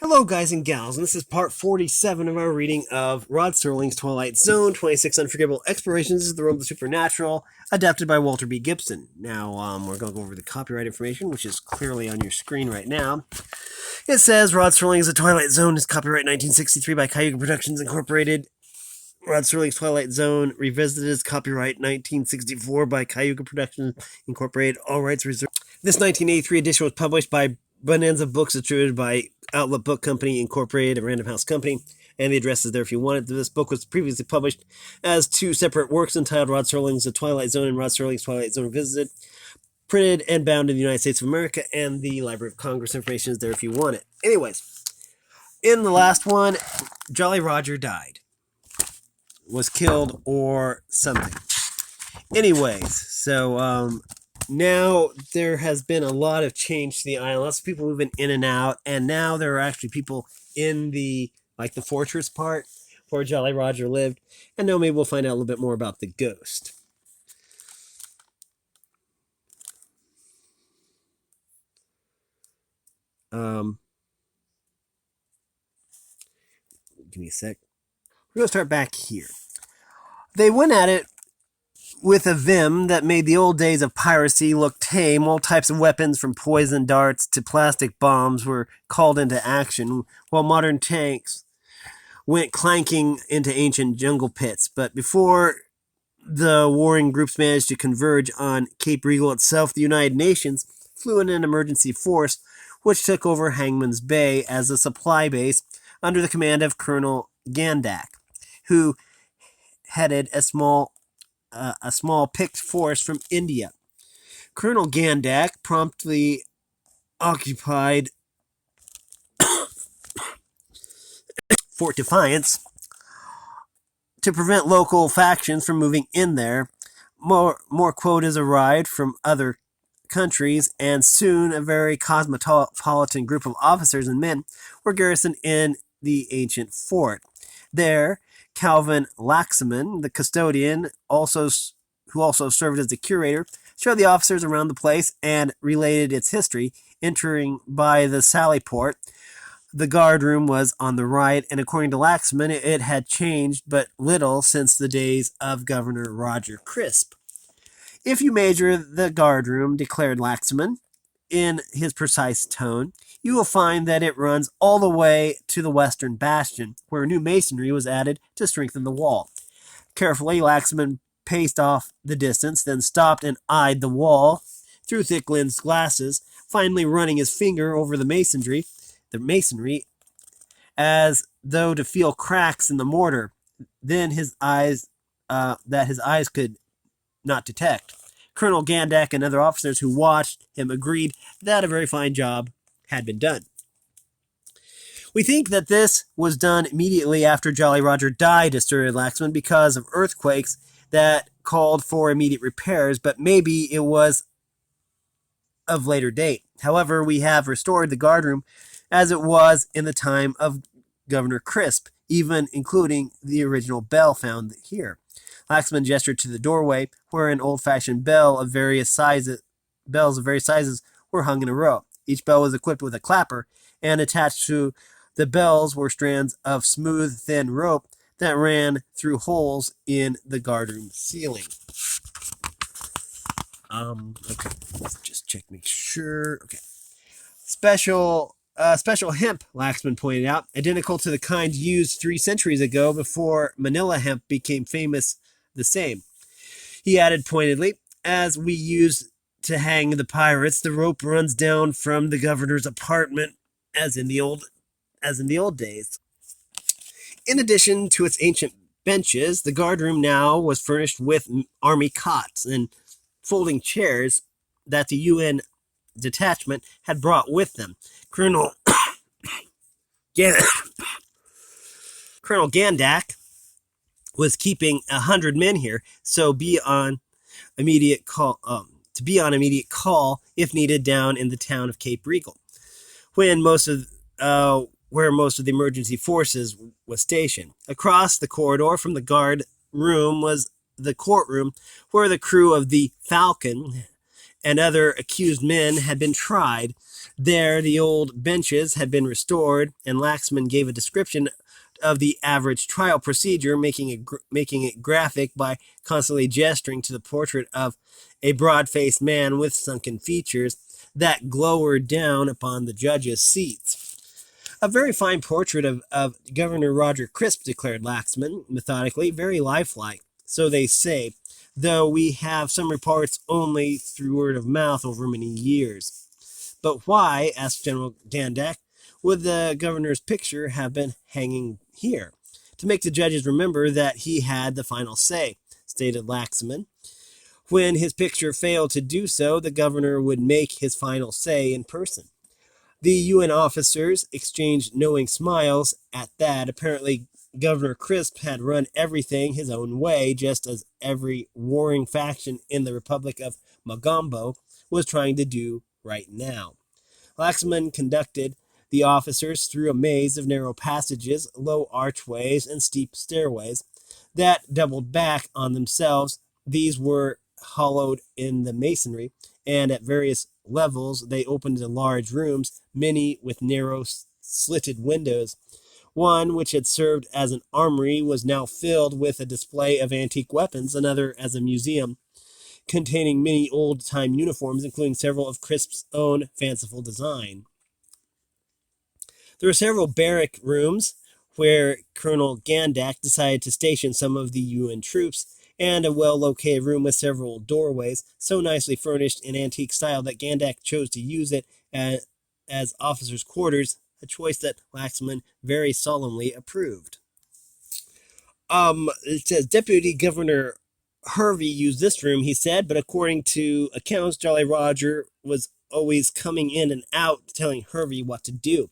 Hello, guys and gals, and this is part 47 of our reading of Rod Serling's Twilight Zone, 26 Unforgettable Explorations of the Realm of the Supernatural, adapted by Walter B. Gibson. Now, we're going to go over the copyright information, which is clearly on your screen right now. It says Rod Serling's The Twilight Zone is copyright 1963 by Cayuga Productions, Incorporated. Rod Serling's Twilight Zone Revisited is copyright 1964 by Cayuga Productions, Incorporated. All rights reserved. This 1983 edition was published by Bonanza Books, distributed by Outlet Book Company, Incorporated, a Random House company, and the address is there if you want it. This book was previously published as two separate works entitled Rod Serling's The Twilight Zone and Rod Serling's Twilight Zone Revisited, printed and bound in the United States of America, and the Library of Congress information is there if you want it. Anyways, in the last one, Jolly Roger died, was killed, or something. Anyways, so now there has been a lot of change to the island. Lots of people moving in and out, and now there are actually people in the fortress part where Jolly Roger lived. And now maybe we'll find out a little bit more about the ghost. Give me a sec. We're going to start back here. They went at it with a vim that made the old days of piracy look tame. All types of weapons, from poison darts to plastic bombs, were called into action, while modern tanks went clanking into ancient jungle pits. But before the warring groups managed to converge on Cape Regal itself, the United Nations flew in an emergency force which took over Hangman's Bay as a supply base under the command of Colonel Gandak, who headed a small picked force from India. Colonel Gandak promptly occupied Fort Defiance to prevent local factions from moving in there. More quotas arrived from other countries, and soon a very cosmopolitan group of officers and men were garrisoned in the ancient fort. There, Calvin Laxman, the custodian, who also served as the curator, showed the officers around the place and related its history. Entering by the Sally Port, the guard room was on the right, and according to Laxman, it had changed but little since the days of Governor Roger Crisp. If you measure the guard room, declared Laxman, in his precise tone, you will find that it runs all the way to the western bastion, where new masonry was added to strengthen the wall. Carefully, Laxman paced off the distance, then stopped and eyed the wall through thick lensed glasses, finally running his finger over the masonry, as though to feel cracks in the mortar. Then his eyes could not detect. Colonel Gandak and other officers who watched him agreed that a very fine job had been done. We think that this was done immediately after Jolly Roger died, asserted Laxman, because of earthquakes that called for immediate repairs, but maybe it was of later date. However, we have restored the guardroom as it was in the time of Governor Crisp, even including the original bell found here. Laxman gestured to the doorway, where an old-fashioned bells of various sizes were hung in a row. Each bell was equipped with a clapper, and attached to the bells were strands of smooth, thin rope that ran through holes in the guardroom ceiling. Okay, let's just check, make sure. Okay. Special hemp, Laxman pointed out, identical to the kind used 3 centuries ago before Manila hemp became famous the same. He added pointedly, as we used to hang the pirates, the rope runs down from the governor's apartment as in the old days. In addition to its ancient benches, the guardroom now was furnished with army cots and folding chairs that the UN detachment had brought with them. Colonel Gandak was keeping 100 men here, so to be on immediate call if needed down in the town of Cape Regal, where most of the emergency forces was stationed. Across the corridor from the guard room was the courtroom, where the crew of the Falcon and other accused men had been tried. There, the old benches had been restored, and Laxman gave a description of the average trial procedure, making it graphic by constantly gesturing to the portrait of a broad-faced man with sunken features that glowered down upon the judges' seats. A very fine portrait of Governor Roger Crisp, declared Laxman methodically, very lifelike. So they say, though we have some reports only through word of mouth over many years. But why, asked General Gandak, would the governor's picture have been hanging here? To make the judges remember that he had the final say, stated Laxman. When his picture failed to do so, the governor would make his final say in person. The UN officers exchanged knowing smiles at that. Apparently, Governor Crisp had run everything his own way, just as every warring faction in the Republic of Magombo was trying to do right now. Laxman conducted the officers through a maze of narrow passages, low archways, and steep stairways that doubled back on themselves. These were hollowed in the masonry, and at various levels they opened into large rooms, many with narrow slitted windows. One, which had served as an armory, was now filled with a display of antique weapons, another as a museum, containing many old-time uniforms, including several of Crisp's own fanciful design. There were several barrack rooms where Colonel Gandak decided to station some of the UN troops, and a well-located room with several doorways, so nicely furnished in antique style that Gandak chose to use it as officers' quarters, a choice that Laxman very solemnly approved. It says Deputy Governor Hervey used this room, he said, but according to accounts, Jolly Roger was always coming in and out, telling Hervey what to do.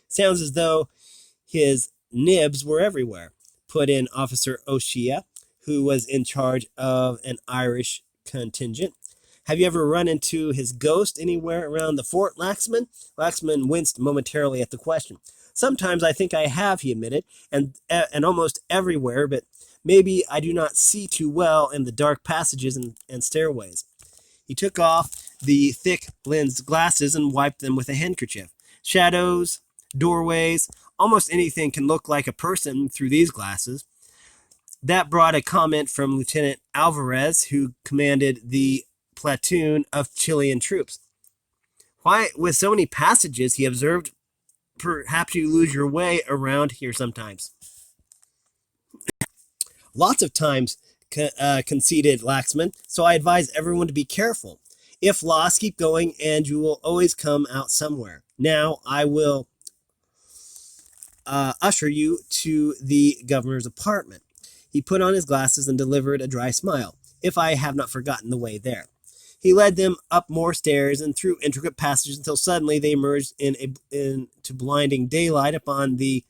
Sounds as though his nibs were everywhere, put in Officer O'Shea, who was in charge of an Irish contingent. Have you ever run into his ghost anywhere around the fort, Laxman? Laxman winced momentarily at the question. Sometimes I think I have, he admitted, and almost everywhere, but maybe I do not see too well in the dark passages and stairways. He took off the thick lensed glasses and wiped them with a handkerchief. Shadows, doorways, almost anything can look like a person through these glasses. That brought a comment from Lieutenant Alvarez, who commanded the platoon of Chilean troops. Why, with so many passages, he observed, perhaps you lose your way around here sometimes. Lots of times, conceded Laxman, so I advise everyone to be careful. If lost, keep going, and you will always come out somewhere. Now, I will usher you to the governor's apartment. He put on his glasses and delivered a dry smile. If I have not forgotten the way there. He led them up more stairs and through intricate passages until suddenly they emerged into blinding daylight upon the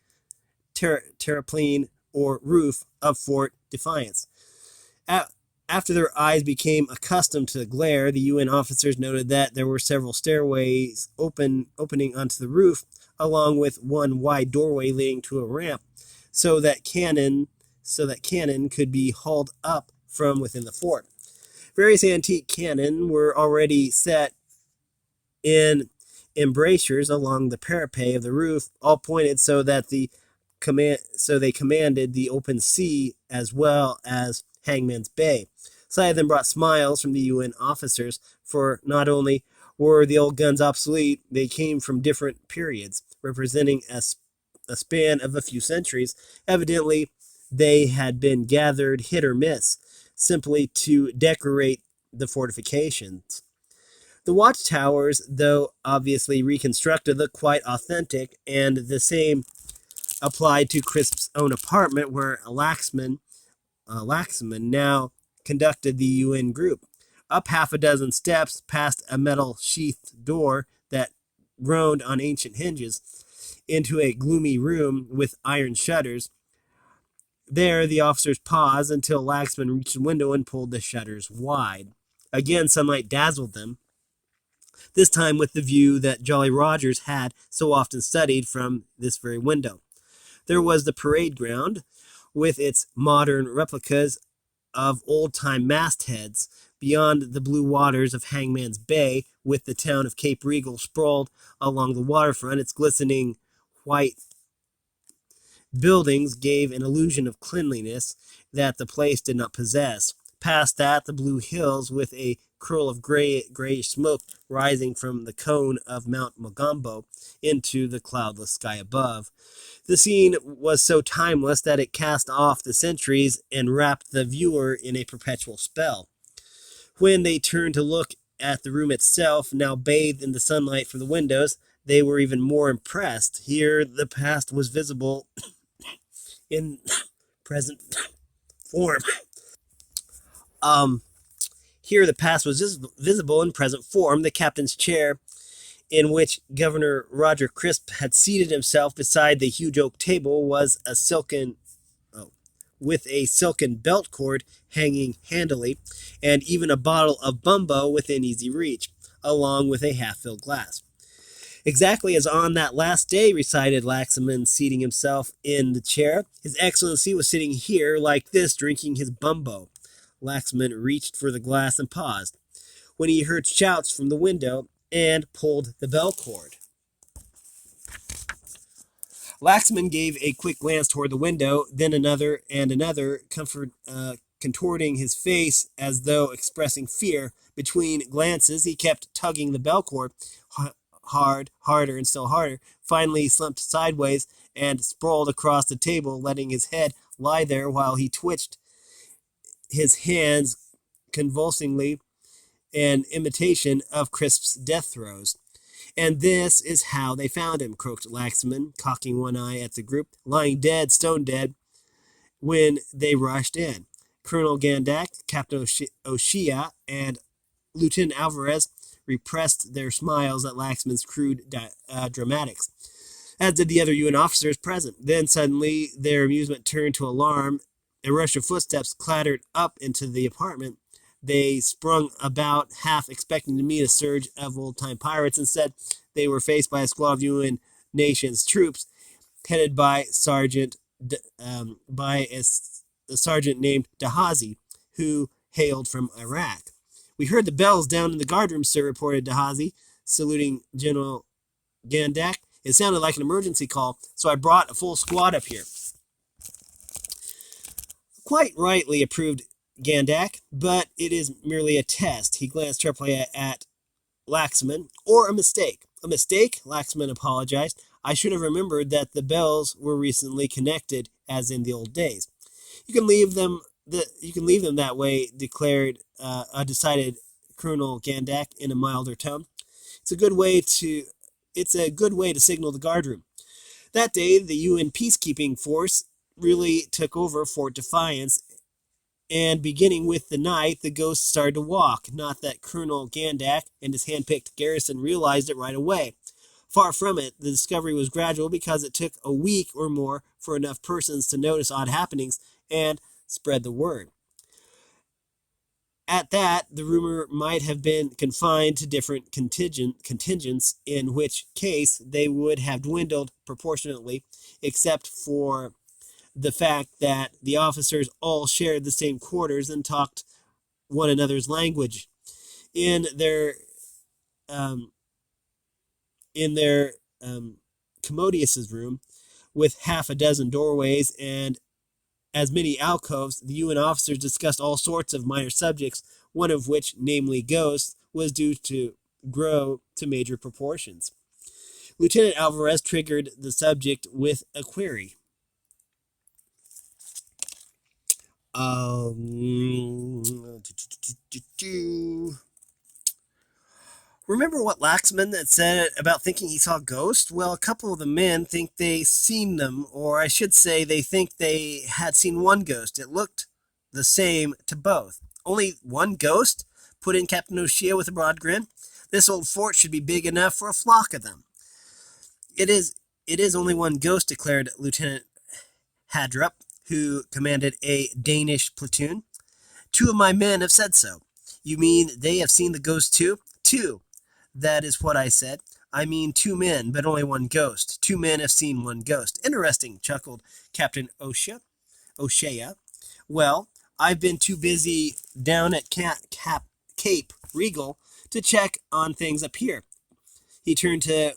terraplane or roof of Fort Defiance. After their eyes became accustomed to the glare, the UN officers noted that there were several stairways opening onto the roof, along with one wide doorway leading to a ramp, so that cannon could be hauled up from within the fort. Various antique cannon were already set in embrasures along the parapet of the roof, all pointed so that they commanded the open sea as well as Hangman's Bay. Some of them brought smiles from the UN officers, for not only were the old guns obsolete, they came from different periods, representing a span of a few centuries. Evidently, they had been gathered hit or miss, simply to decorate the fortifications. The watchtowers, though obviously reconstructed, look quite authentic, and the same applied to Crisp's own apartment, where Laxman now conducted the UN group. Up half a dozen steps, past a metal-sheathed door that groaned on ancient hinges, into a gloomy room with iron shutters. There, the officers paused until Laxman reached the window and pulled the shutters wide. Again, sunlight dazzled them, this time with the view that Jolly Rogers had so often studied from this very window. There was the parade ground, with its modern replicas of old-time mastheads, beyond the blue waters of Hangman's Bay, with the town of Cape Regal sprawled along the waterfront. Its glistening white buildings gave an illusion of cleanliness that the place did not possess. Past that, the blue hills, with a curl of grayish smoke rising from the cone of Mount Mogombo into the cloudless sky above. The scene was so timeless that it cast off the centuries and wrapped the viewer in a perpetual spell. When they turned to look at the room itself, now bathed in the sunlight from the windows, they were even more impressed. Here the past was visible in present form. Here the past was visible in present form. The captain's chair, in which Governor Roger Crisp had seated himself beside the huge oak table, was with a silken belt cord hanging handily, and even a bottle of bumbo within easy reach, along with a half-filled glass. Exactly as on that last day, recited Laxman, seating himself in the chair. His Excellency was sitting here like this, drinking his bumbo. Laxman reached for the glass and paused, when he heard shouts from the window and pulled the bell cord. Laxman gave a quick glance toward the window, then another and another, contorting his face as though expressing fear. Between glances, he kept tugging the bell cord, harder, and still harder. Finally, he slumped sideways and sprawled across the table, letting his head lie there while he twitched his hands convulsively, an imitation of Crisp's death throes. And this is how they found him, croaked Laxman, cocking one eye at the group, lying dead, stone dead, when they rushed in. Colonel Gandak, Captain O'Shea, and Lieutenant Alvarez repressed their smiles at Laxman's crude dramatics, as did the other UN officers present. Then suddenly their amusement turned to alarm. A rush of footsteps clattered up into the apartment. They sprung about, half expecting to meet a surge of old-time pirates. Instead, they were faced by a squad of UN nations troops, headed by a sergeant named Dahazi, who hailed from Iraq. "We heard the bells down in the guardroom, sir," reported Dahazi, saluting General Gandak. "It sounded like an emergency call, so I brought a full squad up here." "Quite rightly," approved Gandak, "but it is merely a test." He glanced sharply at Laxman. "Or a mistake." "A mistake?" Laxman apologized. "I should have remembered that the bells were recently connected, as in the old days." You can leave them that way," decided Colonel Gandak in a milder tone. It's a good way to signal the guardroom." That day, the UN peacekeeping force really took over Fort Defiance, and beginning with the night, the ghosts started to walk. Not that Colonel Gandak and his hand-picked garrison realized it right away. Far from it, the discovery was gradual, because it took a week or more for enough persons to notice odd happenings and spread the word. At that, the rumor might have been confined to different contingents, in which case they would have dwindled proportionately, except for the fact that the officers all shared the same quarters and talked one another's language. In their Commodius's room, with half a dozen doorways and as many alcoves, the UN officers discussed all sorts of minor subjects, one of which, namely ghosts, was due to grow to major proportions. Lieutenant Alvarez triggered the subject with a query. Remember what Laxman had said about thinking he saw ghosts? Well, a couple of the men think they seen them, or I should say they think they had seen one ghost. It looked the same to both. "Only one ghost?" put in Captain O'Shea with a broad grin. "This old fort should be big enough for a flock of them." It is only one ghost," declared Lieutenant Hadrup, who commanded a Danish platoon. "Two of my men have said so." "You mean they have seen the ghost too?" "Two. That is what I said. I mean 2 men, but only one ghost. 2 men have seen one ghost." "Interesting," chuckled Captain O'Shea. "Well, I've been too busy down at Cape Regal to check on things up here. He turned to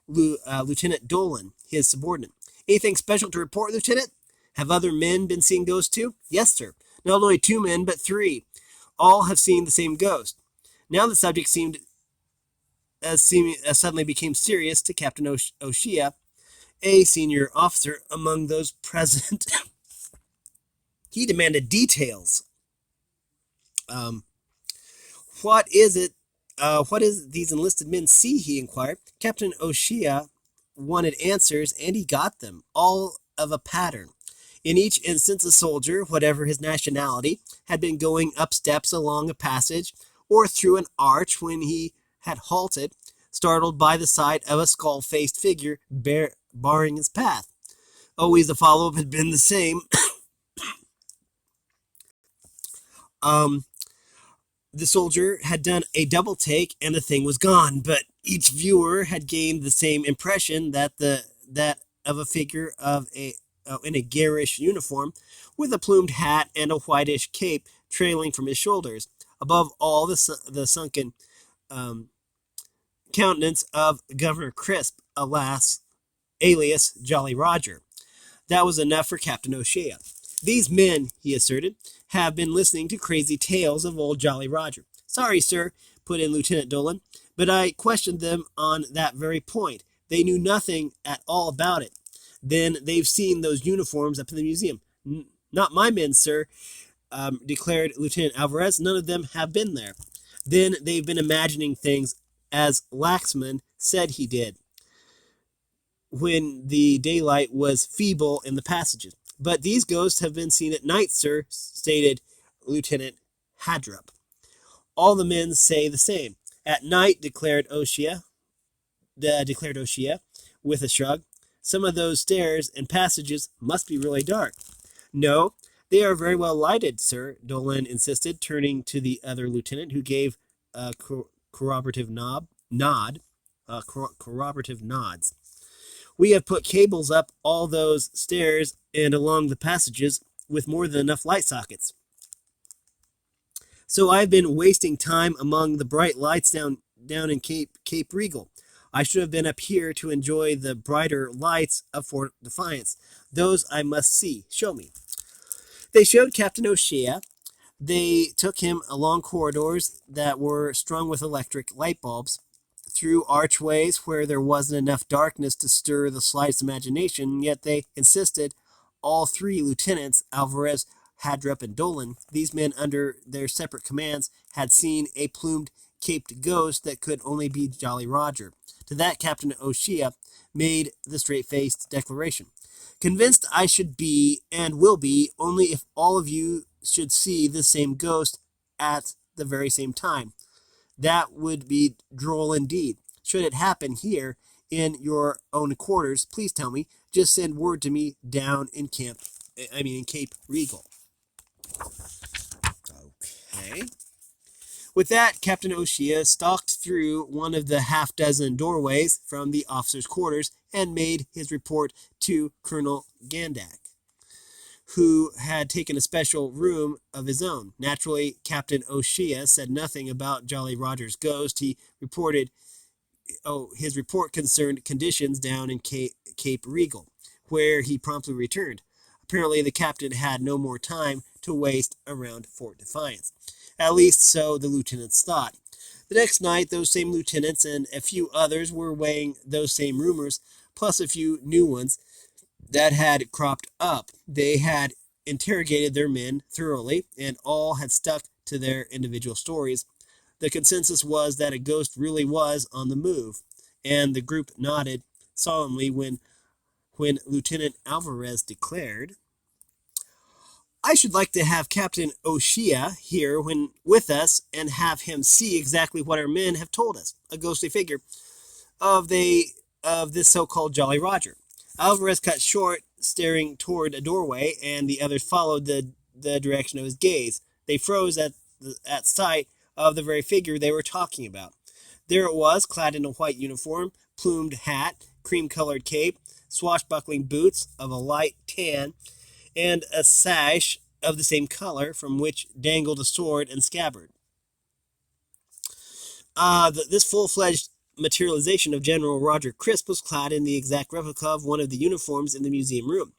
Lieutenant Dolan, his subordinate. Anything special to report, Lieutenant? Have other men been seeing ghosts too? Yes, sir. Not only 2 men, but 3. All have seen the same ghost. Now the subject suddenly became serious to Captain O'Shea, a senior officer among those present. He demanded details. What is it? What is these enlisted men see? He inquired. Captain O'Shea wanted answers, and he got them, all of a pattern. In each instance, a soldier, whatever his nationality, had been going up steps along a passage or through an arch when he had halted, startled by the sight of a skull-faced figure barring his path. Always the follow-up had been the same. The soldier had done a double take and the thing was gone, but each viewer had gained the same impression that of a figure in a garish uniform with a plumed hat and a whitish cape trailing from his shoulders. Above all, the sunken countenance of Governor Crisp, alias Jolly Roger. That was enough for Captain O'Shea. These men, he asserted, have been listening to crazy tales of old Jolly Roger. Sorry, sir, put in Lieutenant Dolan, but I questioned them on that very point. They knew nothing at all about it. Then they've seen those uniforms up in the museum. Not my men, sir, declared Lieutenant Alvarez. None of them have been there. Then they've been imagining things as Laxman said he did when the daylight was feeble in the passages. But these ghosts have been seen at night, sir, stated Lieutenant Hadrup. All the men say the same. At night, declared O'Shea, with a shrug. Some of those stairs and passages must be really dark. No, they are very well lighted, sir, Dolan insisted, turning to the other lieutenant, who gave a corroborative nods. We have put cables up all those stairs and along the passages with more than enough light sockets. So I've been wasting time among the bright lights down in Cape Regal. I should have been up here to enjoy the brighter lights of Fort Defiance. Those I must see. Show me. They showed Captain O'Shea. They took him along corridors that were strung with electric light bulbs, through archways where there wasn't enough darkness to stir the slightest imagination, yet they insisted all 3 lieutenants, Alvarez, Hadrup, and Dolan, these men under their separate commands, had seen a plumed caped ghost that could only be Jolly Roger. To that, Captain O'Shea made the straight-faced declaration. Convinced I should be, and will be, only if all of you should see the same ghost at the very same time. That would be droll indeed. Should it happen here in your own quarters, please tell me. Just send word to me down in Cape Regal. Okay. With that, Captain O'Shea stalked through one of the half-dozen doorways from the officers' quarters and made his report to Colonel Gandak, who had taken a special room of his own. Naturally, Captain O'Shea said nothing about Jolly Roger's ghost. His report concerned conditions down in Cape Regal, where he promptly returned. Apparently, the captain had no more time to waste around Fort Defiance. At least so the lieutenants thought. The next night, those same lieutenants and a few others were weighing those same rumors, plus a few new ones that had cropped up. They had interrogated their men thoroughly, and all had stuck to their individual stories. The consensus was that a ghost really was on the move, and the group nodded solemnly when Lieutenant Alvarez declared, I should like to have Captain O'Shea here with us and have him see exactly what our men have told us, a ghostly figure of this so-called Jolly Roger. Alvarez cut short, staring toward a doorway, and the others followed the direction of his gaze. They froze at sight of the very figure they were talking about. There it was, clad in a white uniform, plumed hat, cream-colored cape, swashbuckling boots of a light tan, and a sash of the same color from which dangled a sword and scabbard. This full-fledged materialization of General Roger Crisp was clad in the exact replica of one of the uniforms in the museum room.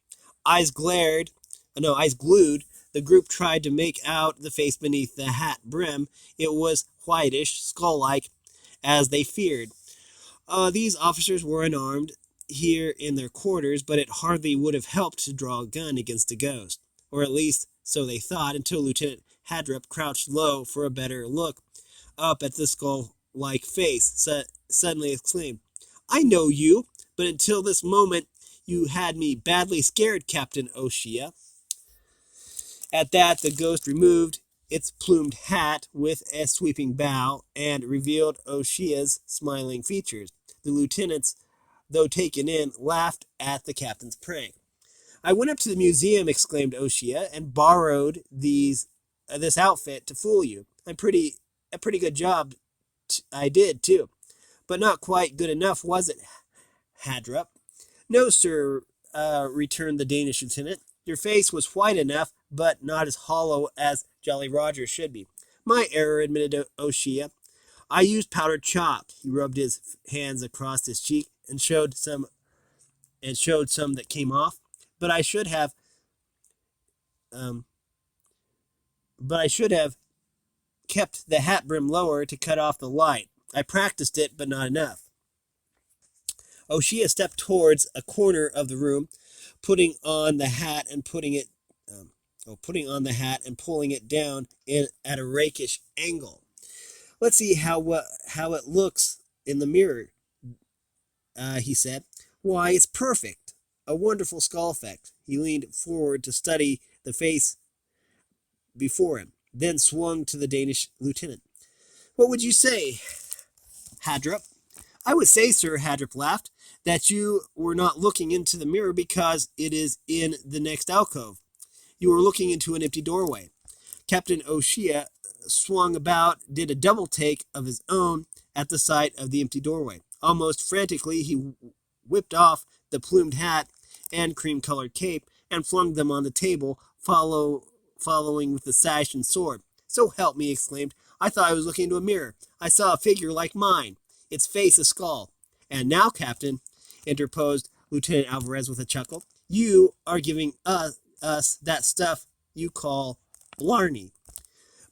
Eyes glared, no, eyes glued, the group tried to make out the face beneath the hat brim. It was whitish, skull-like, as they feared. These officers were unarmed here in their quarters, but it hardly would have helped to draw a gun against a ghost. Or at least, so they thought, until Lieutenant Hadrup crouched low for a better look up at the skull-like face, suddenly exclaimed, "I know you, but until this moment you had me badly scared, Captain O'Shea." At that, the ghost removed its plumed hat with a sweeping bow and revealed O'Shea's smiling features. The lieutenants, though taken in, laughed at the captain's prank. "I went up to the museum," exclaimed O'Shea, "and borrowed this outfit to fool you. A pretty good job I did, too. But not quite good enough, was it, Hadrup?" "No, sir," returned the Danish lieutenant. "Your face was white enough, but not as hollow as Jolly Roger's should be." "My error," admitted O'Shea. "I used powdered chalk." He rubbed his hands across his cheek and showed some that came off. But I should have kept the hat brim lower to cut off the light. I practiced it, but not enough." O'Shea stepped towards a corner of the room, putting on the hat and pulling it down at a rakish angle. "Let's see how it looks in the mirror," he said. "Why, it's perfect. A wonderful skull effect." He leaned forward to study the face before him, then swung to the Danish lieutenant. "What would you say, Hadrup?" "I would say, sir," Hadrup laughed, "that you were not looking into the mirror because it is in the next alcove. You were looking into an empty doorway." Captain O'Shea swung about, did a double take of his own at the sight of the empty doorway. Almost frantically, he whipped off the plumed hat and cream-colored cape and flung them on the table, following with the sash and sword. "So help me," he exclaimed. "I thought I was looking into a mirror. I saw a figure like mine, its face a skull." "And now, Captain," interposed Lieutenant Alvarez with a chuckle, "you are giving us that stuff you call blarney."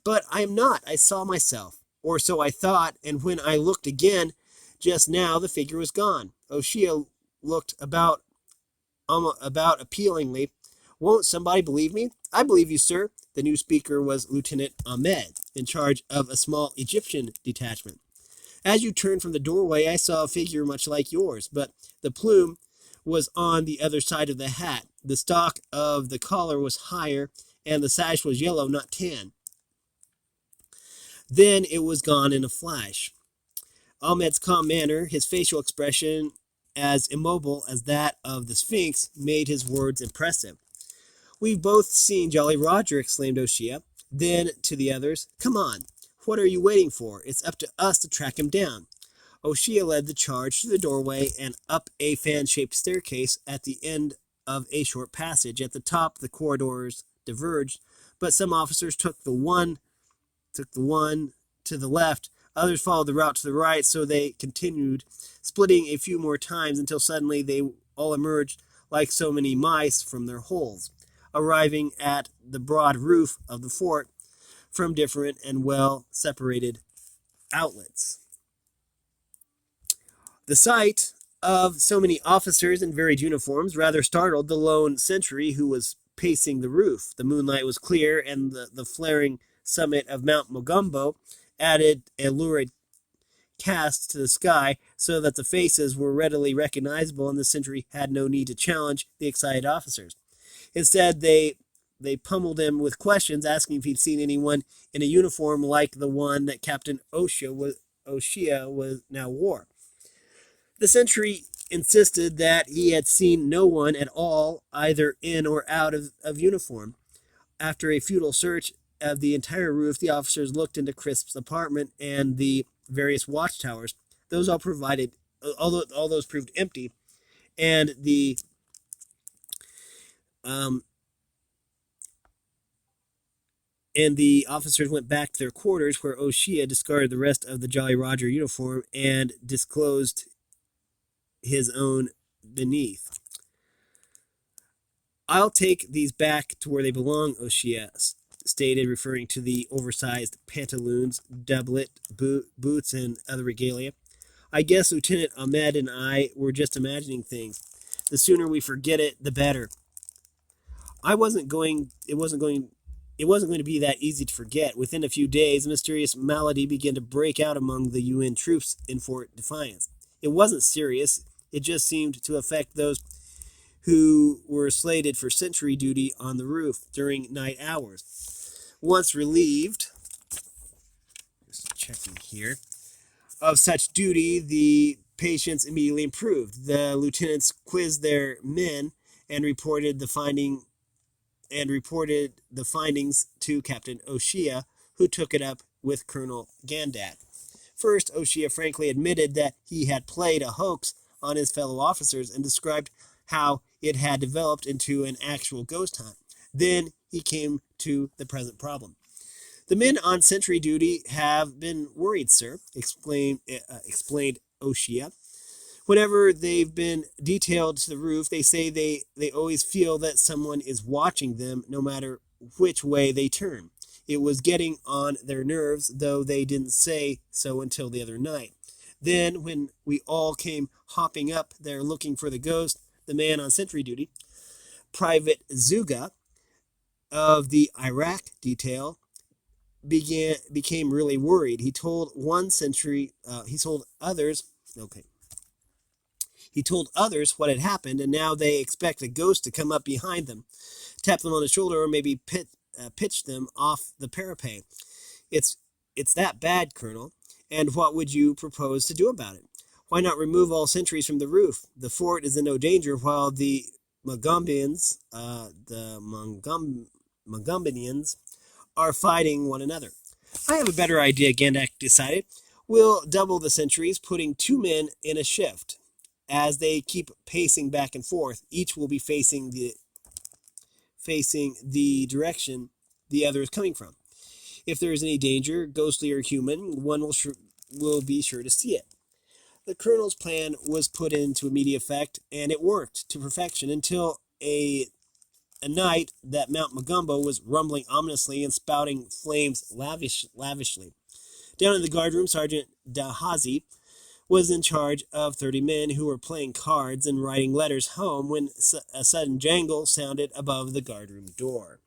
"But I am not. I saw myself. Or so I thought, and when I looked again just now, the figure was gone." O'Shea looked about appealingly. "Won't somebody believe me?" "I believe you, sir." The new speaker was Lieutenant Ahmed, in charge of a small Egyptian detachment. "As you turned from the doorway, I saw a figure much like yours, but the plume was on the other side of the hat. The stock of the collar was higher, and the sash was yellow, not tan. Then it was gone in a flash." Ahmed's calm manner, his facial expression as immobile as that of the Sphinx, made his words impressive. "We've both seen Jolly Roger," exclaimed O'Shea. Then to the others, "Come on. What are you waiting for? It's up to us to track him down." O'Shea led the charge to the doorway and up a fan-shaped staircase at the end of a short passage. At the top, the corridors diverged, but some officers took the one to the left. Others followed the route to the right, so they continued, splitting a few more times until suddenly they all emerged like so many mice from their holes, arriving at the broad roof of the fort from different and well-separated outlets. The sight of so many officers in varied uniforms rather startled the lone sentry who was pacing the roof. The moonlight was clear, and the flaring summit of Mount Mogombo added a lurid cast to the sky so that the faces were readily recognizable, and the sentry had no need to challenge the excited officers. Instead, they pummeled him with questions, asking if he'd seen anyone in a uniform like the one that Captain O'Shea now wore. The sentry insisted that he had seen no one at all, either in or out of uniform. After a futile search of the entire roof, the officers looked into Crisp's apartment and the various watchtowers. Those all those proved empty, and and the officers went back to their quarters, where O'Shea discarded the rest of the Jolly Roger uniform and disclosed his own beneath. "I'll take these back to where they belong," O'Shea stated, referring to the oversized pantaloons, doublet, boots, and other regalia. "I guess Lieutenant Ahmed and I were just imagining things. The sooner we forget it, the better." It wasn't going to be that easy to forget. Within a few days, a mysterious malady began to break out among the UN troops in Fort Defiance. It wasn't serious. It just seemed to affect those who were slated for sentry duty on the roof during night hours. Once relieved, just checking here, of such duty, the patients immediately improved. The lieutenants quizzed their men and reported the findings to Captain O'Shea, who took it up with Colonel Gandat. First, O'Shea frankly admitted that he had played a hoax on his fellow officers and described how it had developed into an actual ghost hunt. Then he came to the present problem. "The men on sentry duty have been worried, sir," explained O'Shea. "Whenever they've been detailed to the roof, they say they always feel that someone is watching them, no matter which way they turn. It was getting on their nerves, though they didn't say so until the other night. Then, when we all came hopping up there looking for the ghost, the man on sentry duty, Private Zuga of the Iraq detail, became really worried. He told others what had happened, and now they expect a ghost to come up behind them, tap them on the shoulder, or maybe pitch them off the parapet. It's that bad, Colonel. And what would you propose to do about it? Why not remove all sentries from the roof? The fort is in no danger, while the Magumbians are fighting one another." "I have a better idea," Gandak decided. "We'll double the sentries, putting 2 men in a shift. As they keep pacing back and forth, each will be facing the direction the other is coming from. If there is any danger, ghostly or human, one will be sure to see it." The colonel's plan was put into immediate effect, and it worked to perfection until a night that Mount Magumbo was rumbling ominously and spouting flames lavishly. Down in the guardroom, Sergeant Dahazi was in charge of 30 men who were playing cards and writing letters home when a sudden jangle sounded above the guardroom door.